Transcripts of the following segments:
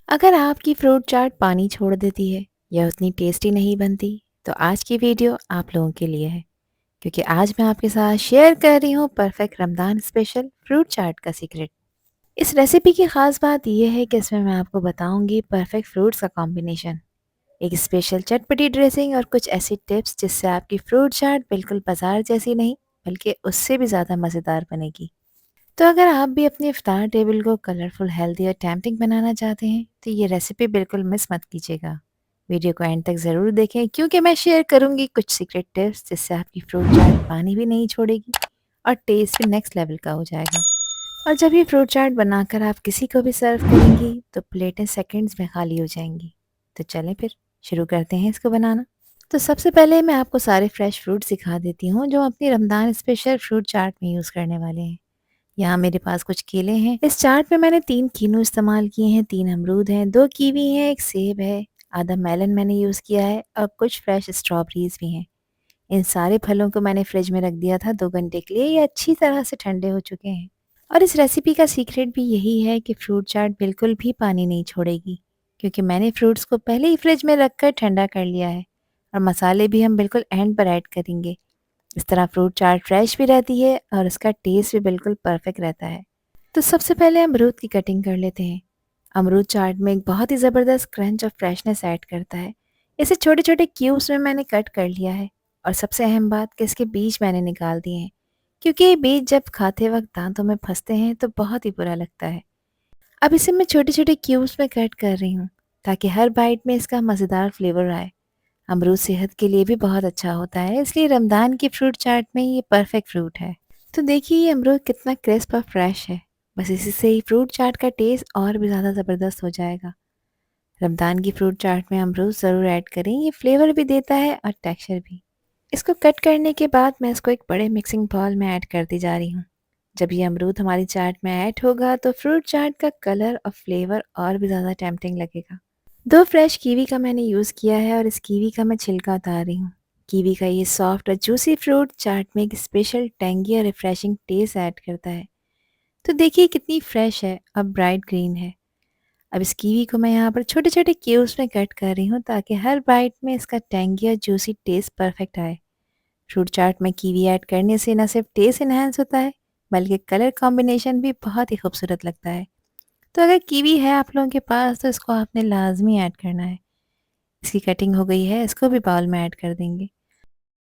अगर आपकी फ्रूट चाट पानी छोड़ देती है या उतनी टेस्टी नहीं बनती, तो आज की वीडियो आप लोगों के लिए है। क्योंकि आज मैं आपके साथ शेयर कर रही हूँ परफेक्ट रमज़ान स्पेशल फ्रूट चाट का सीक्रेट। इस रेसिपी की ख़ास बात यह है कि इसमें मैं आपको बताऊंगी परफेक्ट फ्रूट्स का कॉम्बिनेशन, एक स्पेशल चटपटी ड्रेसिंग और कुछ ऐसी टिप्स जिससे आपकी फ्रूट चाट बिल्कुल बाजार जैसी नहीं, बल्कि उससे भी ज़्यादा मज़ेदार बनेगी। तो अगर आप भी अपने इफ्तार टेबल को कलरफुल, हेल्दी और टेम्पटिंग बनाना चाहते हैं, तो ये रेसिपी बिल्कुल मिस मत कीजिएगा। वीडियो को एंड तक ज़रूर देखें, क्योंकि मैं शेयर करूंगी कुछ सीक्रेट टिप्स जिससे आपकी फ्रूट चाट पानी भी नहीं छोड़ेगी और टेस्ट भी नेक्स्ट लेवल का हो जाएगा। और जब ये फ्रूट चाट बनाकर आप किसी को भी सर्व करेंगी, तो प्लेटें सेकंड्स में खाली हो जाएंगी। तो चलें फिर शुरू करते हैं इसको बनाना। तो सबसे पहले मैं आपको सारे फ्रेश फ्रूट सिखा देती हूँ जो अपनी रमज़ान स्पेशल फ्रूट चाट में यूज़ करने वाले हैं। यहाँ मेरे पास कुछ केले हैं। इस चाट में मैंने 3 कीनू इस्तेमाल किए हैं, 3 अमरूद हैं, 2 कीवी हैं, 1 सेब है, आधा मेलन मैंने यूज़ किया है और कुछ फ्रेश स्ट्रॉबेरीज़ भी हैं। इन सारे फलों को मैंने फ्रिज में रख दिया था 2 घंटे के लिए, ये अच्छी तरह से ठंडे हो चुके हैं। और इस रेसिपी का सीक्रेट भी यही है कि फ्रूट चाट बिल्कुल भी पानी नहीं छोड़ेगी, क्योंकि मैंने फ्रूट्स को पहले ही फ्रिज में रखकर ठंडा कर लिया है और मसाले भी हम बिल्कुल एंड पर ऐड करेंगे। इस तरह फ्रूट चाट फ्रेश भी रहती है और उसका टेस्ट भी बिल्कुल परफेक्ट रहता है। तो सबसे पहले अमरूद की कटिंग कर लेते हैं। अमरूद चाट में एक बहुत ही ज़बरदस्त क्रंच और फ्रेशनेस ऐड करता है। इसे छोटे छोटे क्यूब्स में मैंने कट कर लिया है। और सबसे अहम बात कि इसके बीज मैंने निकाल दिए हैं, क्योंकि ये बीज जब खाते वक्त दांतों में फंसते हैं तो बहुत ही बुरा लगता है। अब इसे मैं छोटे छोटे क्यूब्स में कट कर रही हूँ, ताकि हर बाइट में इसका मज़ेदार फ्लेवर आए। अमरूद सेहत के लिए भी बहुत अच्छा होता है, इसलिए रमज़ान की फ्रूट चाट में ये परफेक्ट फ्रूट है। तो देखिए ये अमरूद कितना क्रिस्प और फ्रेश है। बस इसी से ही फ्रूट चाट का टेस्ट और भी ज़्यादा ज़बरदस्त हो जाएगा। रमज़ान की फ्रूट चाट में अमरूद ज़रूर ऐड करें, ये फ्लेवर भी देता है और टेक्सचर भी। इसको कट करने के बाद मैं इसको एक बड़े मिक्सिंग बाउल में ऐड करती जा रही हूँ। जब ये अमरूद हमारी चाट में ऐड होगा तो फ्रूट चाट का कलर और फ्लेवर और भी ज़्यादा टेम्पटिंग लगेगा। 2 फ्रेश कीवी का मैंने यूज़ किया है और इस कीवी का मैं छिलका उतार रही हूँ। कीवी का ये सॉफ्ट और जूसी फ्रूट चाट में एक स्पेशल टैंगी और रिफ्रेशिंग टेस्ट ऐड करता है। तो देखिए कितनी फ्रेश है और ब्राइट ग्रीन है। अब इस कीवी को मैं यहाँ पर छोटे छोटे क्यूब्स में कट कर रही हूँ, ताकि हर बाइट में इसका टैंगी और जूसी टेस्ट परफेक्ट आए। फ्रूट चाट में कीवी ऐड करने से न सिर्फ टेस्ट इन्हांस होता है, बल्कि कलर कॉम्बिनेशन भी बहुत ही खूबसूरत लगता है। तो अगर कीवी है आप लोगों के पास, तो इसको आपने लाजमी ऐड करना है। इसकी कटिंग हो गई है, इसको भी बाउल में ऐड कर देंगे।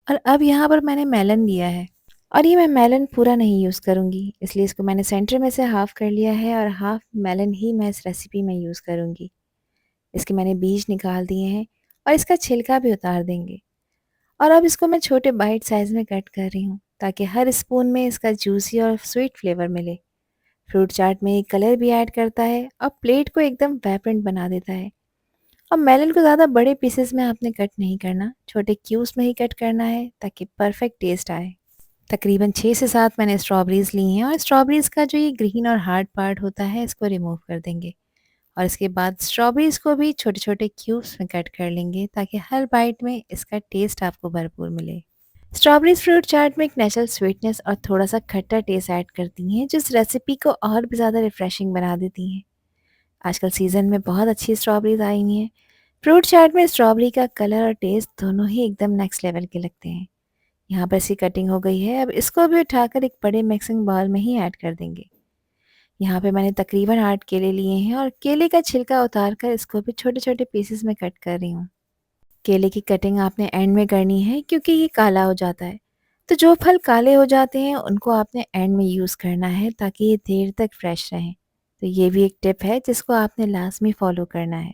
और अब यहाँ पर मैंने मेलन लिया है, और ये मैं मेलन पूरा नहीं यूज़ करूँगी, इसलिए इसको मैंने सेंटर में से हाफ़ कर लिया है और हाफ़ मेलन ही मैं इस रेसिपी में यूज़ करूँगी। इसके मैंने बीज निकाल दिए हैं और इसका छिलका भी उतार देंगे। और अब इसको मैं छोटे बाइट साइज़ में कट कर रही हूँ, ताकि हर स्पून में इसका जूसी और स्वीट फ्लेवर मिले। फ्रूट चाट में ये कलर भी ऐड करता है और प्लेट को एकदम वाइब्रेंट बना देता है। और मेलन को ज़्यादा बड़े पीसेस में आपने कट नहीं करना, छोटे क्यूब्स में ही कट करना है, ताकि परफेक्ट टेस्ट आए। तकरीबन 6 से 7 मैंने स्ट्रॉबेरीज़ ली हैं और स्ट्रॉबेरीज़ का जो ये ग्रीन और हार्ड पार्ट होता है इसको रिमूव कर देंगे। और इसके बाद स्ट्रॉबेरीज़ को भी छोटे छोटे क्यूब्स में कट कर लेंगे, ताकि हर बाइट में इसका टेस्ट आपको भरपूर मिले। स्ट्रॉबेरीज़ फ्रूट चाट में एक नेचुरल स्वीटनेस और थोड़ा सा खट्टा टेस्ट ऐड करती हैं, जिस रेसिपी को और भी ज़्यादा रिफ्रेशिंग बना देती हैं। आजकल सीज़न में बहुत अच्छी स्ट्रॉबेरीज़ आई हुई हैं। फ्रूट चाट में स्ट्रॉबेरी का कलर और टेस्ट दोनों ही एकदम नेक्स्ट लेवल के लगते हैं। यहाँ पर इसकी कटिंग हो गई है, अब इसको भी उठाकर एक बड़े मिक्सिंग बाउल में ही ऐड कर देंगे। यहाँ पे मैंने तकरीबन 8 केले लिए हैं और केले का छिलका उतार कर इसको भी छोटे छोटे पीसेस में कट कर रही हूँ। केले की कटिंग आपने एंड में करनी है, क्योंकि ये काला हो जाता है। तो जो फल काले हो जाते हैं उनको आपने एंड में यूज़ करना है, ताकि ये देर तक फ्रेश रहें। तो ये भी एक टिप है जिसको आपने लाजमी फॉलो करना है।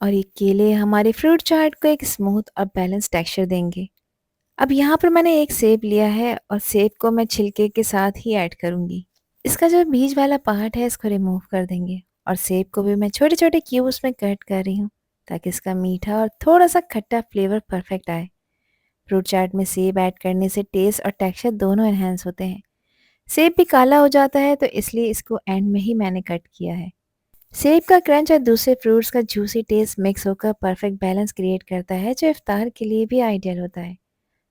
और ये केले हमारे फ्रूट चाट को एक स्मूथ और बैलेंस टेक्सचर देंगे। अब यहाँ पर मैंने एक सेब लिया है और सेब को मैं छिलके के साथ ही ऐड करूँगी। इसका जो बीज वाला पार्ट है इसको रिमूव कर देंगे। और सेब को भी मैं छोटे छोटे क्यूब्स में कट कर रही हूँ, ताकि इसका मीठा और थोड़ा सा खट्टा फ्लेवर परफेक्ट आए। फ्रूट चाट में सेब ऐड करने से टेस्ट और टेक्सचर दोनों इन्हेंस होते हैं। सेब भी काला हो जाता है, तो इसलिए इसको एंड में ही मैंने कट किया है। सेब का क्रंच और दूसरे फ्रूट्स का जूसी टेस्ट मिक्स होकर परफेक्ट बैलेंस क्रिएट करता है, जो इफ्तार के लिए भी आइडियल होता है।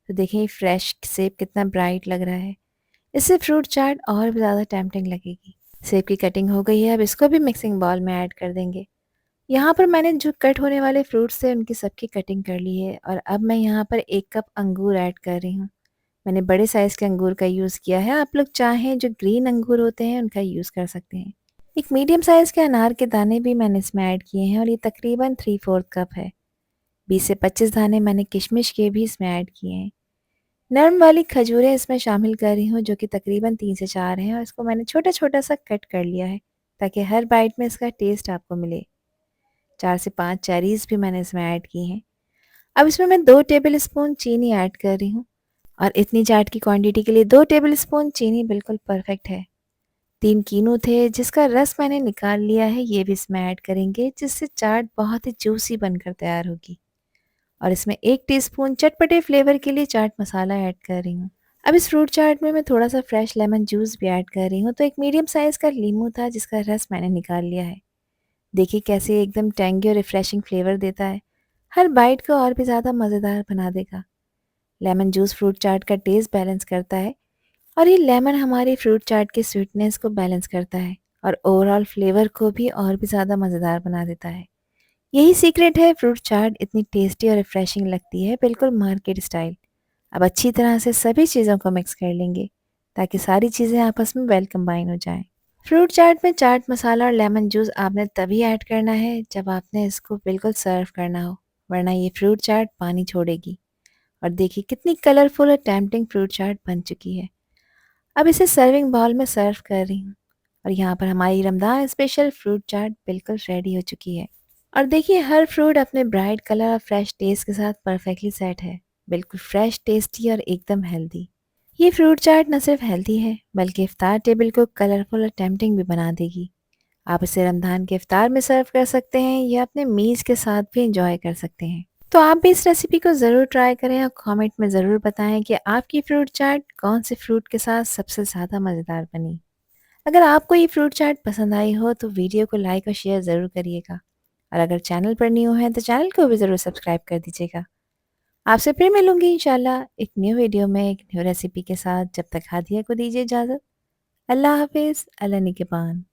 तो देखिए फ्रेश सेब कितना ब्राइट लग रहा है। इससे फ्रूट चाट और भी ज़्यादा टेम्पटिंग लगेगी। सेब की कटिंग हो गई है, अब इसको भी मिक्सिंग बाउल में ऐड कर देंगे। यहाँ पर मैंने जो कट होने वाले फ्रूट्स थे उनकी सबकी कटिंग कर ली है और अब मैं यहाँ पर 1 कप अंगूर ऐड कर रही हूँ। मैंने बड़े साइज़ के अंगूर का यूज़ किया है, आप लोग चाहें जो ग्रीन अंगूर होते हैं उनका यूज़ कर सकते हैं। एक मीडियम साइज़ के अनार के दाने भी मैंने इसमें ऐड किए हैं और ये तकरीबन 3/4 कप है। 20 से 25 दाने मैंने किशमिश के भी इसमें ऐड किए हैं। नरम वाली खजूरें इसमें शामिल कर रही हूँ जो कि तकरीबन 3 से 4 हैं और इसको मैंने छोटा-छोटा सा कट कर लिया है ताकि हर बाइट में इसका टेस्ट आपको मिले। 4 से 5 चेरीज़ भी मैंने इसमें ऐड की हैं। अब इसमें मैं 2 टेबल स्पून चीनी ऐड कर रही हूँ और इतनी चाट की क्वांटिटी के लिए 2 टेबल स्पून चीनी बिल्कुल परफेक्ट है। 3 कीनू थे जिसका रस मैंने निकाल लिया है, ये भी इसमें ऐड करेंगे जिससे चाट बहुत ही जूसी बनकर तैयार होगी। और इसमें 1 टीस्पून चटपटे फ्लेवर के लिए चाट मसाला ऐड कर रही हूँ। अब इस फ्रूट चाट में मैं थोड़ा-सा फ्रेश लेमन जूस भी ऐड कर रही हूँ, तो एक मीडियम साइज़ का लीमू था जिसका रस मैंने निकाल लिया है। देखिए कैसे एकदम टैंगी और रिफ्रेशिंग फ्लेवर देता है। हर बाइट को और भी ज़्यादा मज़ेदार बना देगा। लेमन जूस फ्रूट चाट का टेस्ट बैलेंस करता है और ये लेमन हमारी फ्रूट चाट की स्वीटनेस को बैलेंस करता है और ओवरऑल फ्लेवर को भी और भी ज़्यादा मज़ेदार बना देता है। यही सीक्रेट है फ्रूट चाट इतनी टेस्टी और रिफ्रेशिंग लगती है, बिल्कुल मार्केट स्टाइल। अब अच्छी तरह से सभी चीज़ों को मिक्स कर लेंगे ताकि सारी चीज़ें आपस में वेल कंबाइन हो जाएं। फ्रूट चाट में चाट मसाला और लेमन जूस आपने तभी ऐड करना है जब आपने इसको बिल्कुल सर्व करना हो, वरना ये फ्रूट चाट पानी छोड़ेगी। और देखिए कितनी कलरफुल और टेम्पटिंग फ्रूट चाट बन चुकी है। अब इसे सर्विंग बाउल में सर्व कर रही हूँ और यहाँ पर हमारी रमज़ान स्पेशल फ्रूट चाट बिल्कुल रेडी हो चुकी है। और देखिए हर फ्रूट अपने ब्राइट कलर और फ्रेश टेस्ट के साथ परफेक्टली सेट है। बिल्कुल फ्रेश, टेस्टी और एकदम हेल्दी। ये फ्रूट चाट न सिर्फ हेल्दी है बल्कि इफ्तार टेबल को कलरफुल और टेम्पटिंग भी बना देगी। आप इसे रमज़ान के इफ्तार में सर्व कर सकते हैं या अपने मीज़ के साथ भी इंजॉय कर सकते हैं। तो आप भी इस रेसिपी को ज़रूर ट्राई करें और कमेंट में ज़रूर बताएं कि आपकी फ्रूट चाट कौन से फ्रूट के साथ सबसे ज़्यादा मज़ेदार बनी। अगर आपको ये फ्रूट चाट पसंद आई हो तो वीडियो को लाइक और शेयर ज़रूर करिएगा और अगर चैनल पर न्यू हैं तो चैनल को भी ज़रूर सब्सक्राइब कर दीजिएगा। आपसे फिर मिलूंगी इंशाल्लाह एक न्यू वीडियो में एक न्यू रेसिपी के साथ। जब तक हादिया को दीजिए इजाज़त। अल्लाह हाफिज़, अल्लाह निगहबान।